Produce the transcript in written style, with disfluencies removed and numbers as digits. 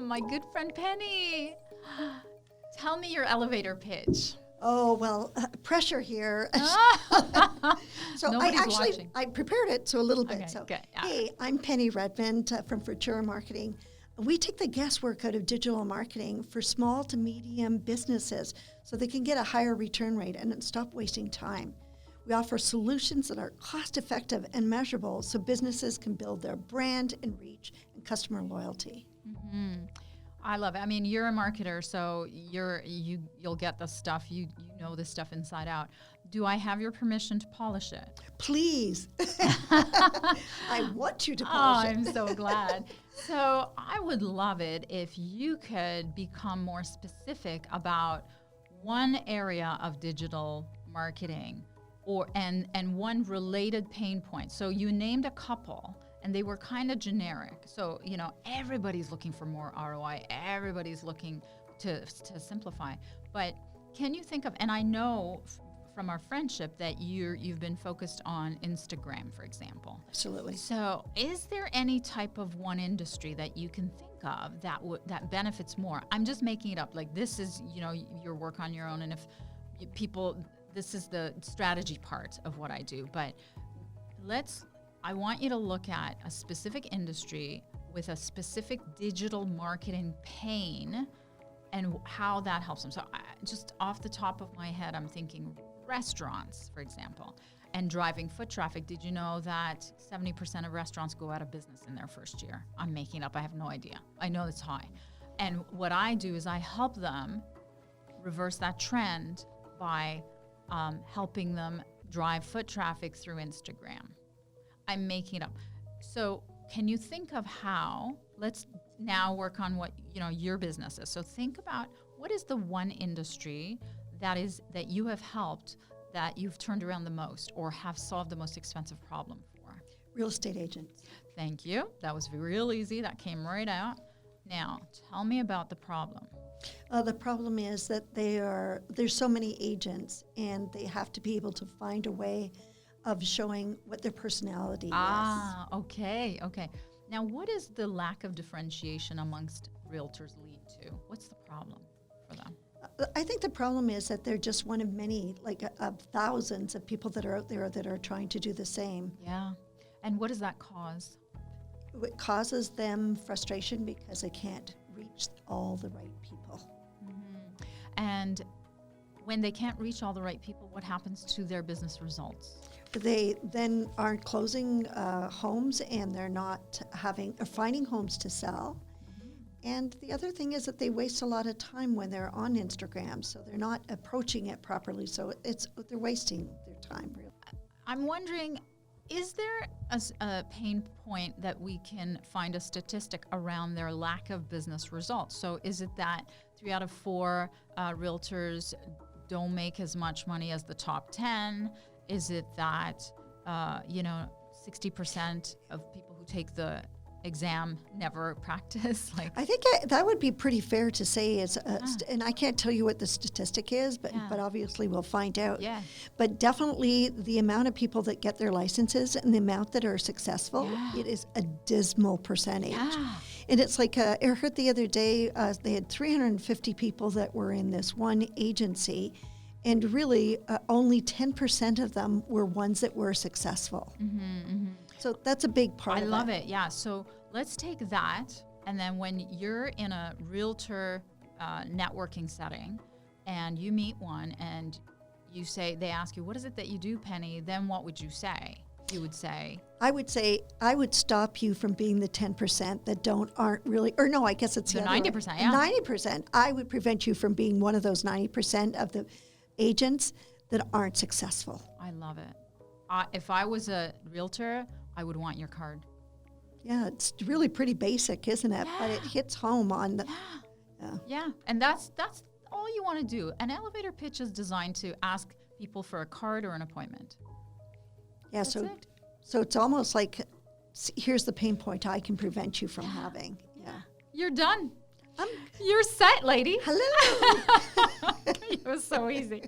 my good friend Penny. Tell me your elevator pitch. Oh, well, pressure here. So Nobody's I prepared it a little bit. Okay, So, good. Yeah. hey, I'm Penny Redmond from Futura Marketing. We take the guesswork out of digital marketing for small to medium businesses so they can get a higher return rate and stop wasting time. We offer solutions that are cost-effective and measurable so businesses can build their brand and reach and customer loyalty. Mm-hmm. I love it. I mean, you're a marketer, so you'll get the stuff. You know this stuff inside out. Do I have your permission to polish it? Please. I want you to polish it. I'm so glad. So I would love it if you could become more specific about one area of digital marketing and one related pain point. So you named a couple. And they were kind of generic. So, everybody's looking for more ROI. Everybody's looking to simplify. But can you think of, and I know from our friendship that you've been focused on Instagram, for example. Absolutely. So is there any type of one industry that you can think of that benefits more? I'm just making it up. Like this is, your work on your own. And if this is the strategy part of what I do. But I want you to look at a specific industry with a specific digital marketing pain and how that helps them. So just off the top of my head, I'm thinking restaurants, for example, and driving foot traffic. Did you know that 70% of restaurants go out of business in their first year? I'm making it up. I have no idea. I know it's high. And what I do is I help them reverse that trend by helping them drive foot traffic through Instagram. I'm making it up. So can you think of how, let's now work on what, your business is. So think about what is the one industry that you have helped that you've turned around the most or have solved the most expensive problem for? Real estate agents. Thank you. That was real easy. That came right out. Now, tell me about the problem. The problem is that there's so many agents and they have to be able to find a way of showing what their personality is. Okay. Now, what is the lack of differentiation amongst realtors lead to? What's the problem for them? I think the problem is that they're just one of many, of thousands of people that are out there that are trying to do the same. Yeah. And what does that cause? It causes them frustration because they can't reach all the right people. Mm-hmm. And when they can't reach all the right people, what happens to their business results? They then aren't closing homes and they're not finding homes to sell. Mm-hmm. And the other thing is that they waste a lot of time when they're on Instagram, so they're not approaching it properly. So they're wasting their time, really. I'm wondering, is there a pain point that we can find a statistic around their lack of business results? So is it that 3 out of 4 realtors don't make as much money as the top 10? Is it that, 60% of people who take the exam never practice? I think that would be pretty fair to say. And I can't tell you what the statistic is, but obviously we'll find out. Yeah. But definitely the amount of people that get their licenses and the amount that are successful, it is a dismal percentage. Yeah. And it's like I heard the other day, they had 350 people that were in this one agency. And really, only 10% of them were ones that were successful. Mm-hmm, mm-hmm. So that's a big part of it. I love it, yeah. So let's take that, and then when you're in a realtor networking setting, and you meet one, and they ask you, what is it that you do, Penny? Then what would you say? You would say? I would stop you from being the 10% that aren't really, or no, I guess it's the 90%, yeah. 90%. I would prevent you from being one of those 90% of the agents that aren't successful. I love it. If I was a realtor, I would want your card. Yeah, it's really pretty basic, isn't it? Yeah. But it hits home on the... Yeah, and that's all you want to do. An elevator pitch is designed to ask people for a card or an appointment. Yeah, so it's almost like, here's the pain point I can prevent you from having. Yeah. You're done. You're set, lady. Hello. It was so easy.